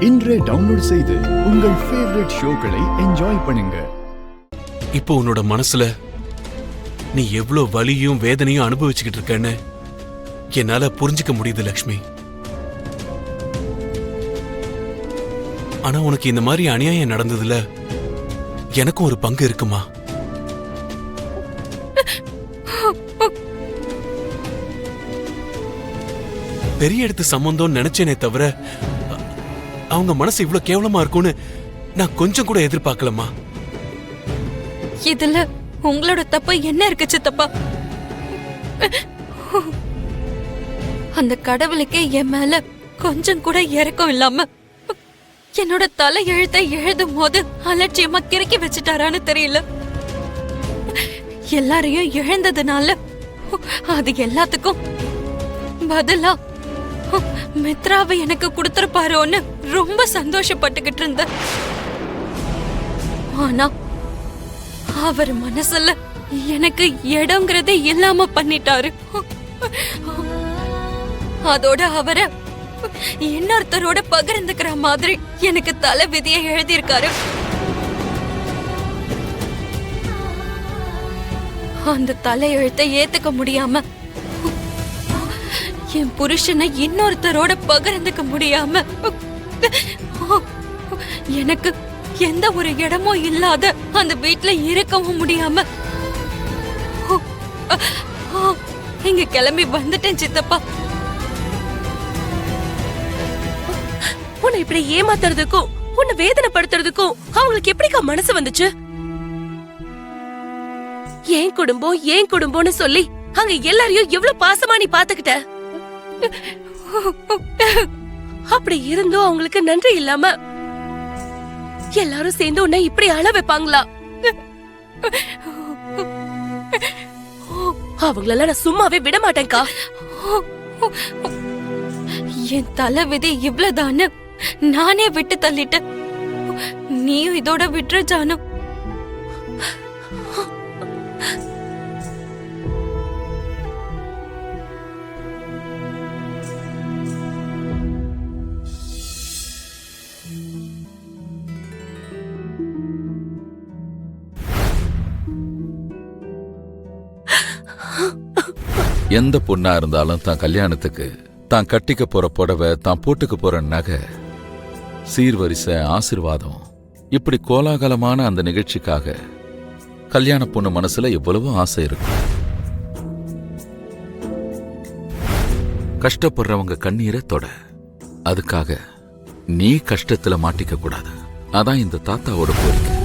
இன்றே டவுன்லோட் செய்து உங்கள் ஃபேவரட் ஷோக்களை என்ஜாய் பண்ணுங்க. இப்போ உன்னோட மனசுல நீ எவ்வளவு வலியும் வேதனையும் அனுபவிச்சுக்கிட்டு இருக்கன்னு என்னால புரிஞ்சுக்க முடியுது லக்ஷ்மி. ஆனா உனக்கு இந்த மாதிரி அநியாயம் நடந்ததுல எனக்கும் ஒரு பங்கு இருக்குமா? பெரிய இடத்து சம்பந்தம் நினைச்சேனே தவிர அவங்க மனசு இவ்வளவு கேவலமா இருக்கும்னு நான் கொஞ்சம் கூட எதிர்பார்க்கலமா. இதுல உங்களோட தப்பு என்ன இருக்கு சித்தப்பா? அந்த கடவுளுக்கே என் மேல கொஞ்சம் கூட இறக்கம் இல்லாம என்னோட தலை எழுத்தை எழுதும் போது அலட்சியமா கிறக்கி வச்சுட்டாரான்னு தெரியல. எல்லாரையும் இழந்ததுனால அது எல்லாத்துக்கும் பதிலா மித்ராவை எனக்கு கொடுத்திருப்பாரோன்னு ரொம்ப சந்தோஷப்பட்டுக்கிட்டு இருந்த. ஆனா அவர் மனசுல எனக்கு இடங்கிறதே இல்லாம பண்ணிட்டாரு. அதோட அவரை இன்னொருத்தரோட பகிர்ந்துக்கிற மாதிரி எனக்கு தலை விதியை எழுதியிருக்காரு. அந்த தலை எழுத்தை ஏத்துக்க முடியாம என் புருஷனை இன்னொருத்தரோட பகிர்ந்துக்க முடியாம எனக்கு எந்த ஒரு இடமும் இல்லாத அந்த வீட்டுல இருக்கவும் முடியாம இங்க கிளம்பி வந்துட்டேன் சித்தப்பா. உன்னை இப்படி ஏமாத்துறதுக்கும் உன்னை வேதனைப்படுத்துறதுக்கும் அவங்களுக்கு எப்படிக்கா மனசு வந்துச்சு? ஏன் குடும்பம்னு சொல்லி அங்க எல்லாரையும் எவ்வளவு பாசமா நீ பாத்துக்கிட்ட. அப்படி இருந்தும் அவங்களுக்கு நன்றி இல்லாம எல்லாரும் சேர்ந்து உன்னை இப்படி அழ வைப்பாங்களா? அவங்களெல்லாம் நான் சும்மாவே விட மாட்டேன்க்கா. என் தலை விதி இவ்வளவுதான்னு நானே விட்டு தள்ளிட்டேன். நீயும் இதோட விட்டுற ஜானு. எந்த பொண்ணா இருந்தாலும் தான் கல்யாணத்துக்கு தான் கட்டிக்க போற புடவை, தான் போட்டுக்க போற நகை, சீர்வரிசை, ஆசீர்வாதம், இப்படி கோலாகலமான அந்த நிகழ்ச்சிக்காக கல்யாண பொண்ணு மனசுல எவ்வளவோ ஆசை இருக்கும். கஷ்டப்படுறவங்க கண்ணீரை தொட. அதுக்காக நீ கஷ்டத்துல மாட்டிக்க கூடாது. அதான் இந்த தாத்தாவோட கோரிக்கை.